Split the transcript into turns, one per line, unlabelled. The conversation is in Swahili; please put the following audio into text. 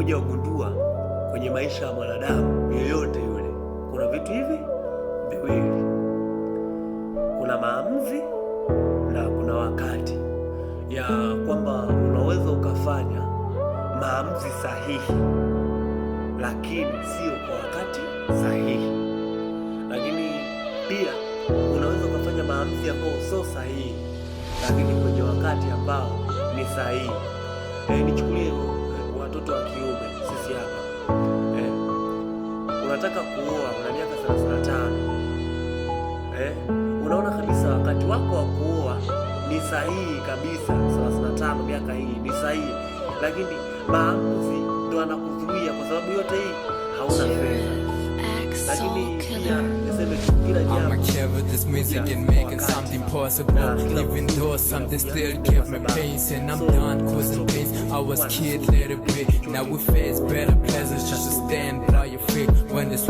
utakuja kugundua kwenye maisha ya mwanadamu yoyote yule kuna vitu hivi viwili, kuna maamuzi na kuna wakati, ya kwamba unaweza ukafanya maamuzi sahihi lakini sio kwa wakati sahihi, lakini pia unaweza ukafanya maamuzi ambayo sio sahihi lakini kwenye wakati ambao ni sahihi. Nichukulie watoto wa kiume, sisi hapa unataka kuoa, una miaka 35, unaona kabisa wakati wako wa kuoa ni sahihi kabisa, 35 miaka hii ni sahihi, lakini maamuzi ndo anakuzuia kwa sababu yote hii hauna fedha. Lakini pia niseme tu kila jambo,
I'm care with this music and making something possible, even though something still give me pains, and I'm done causing pains. I was kid, let it be. Now we face better pleasures just to stand by your feet when this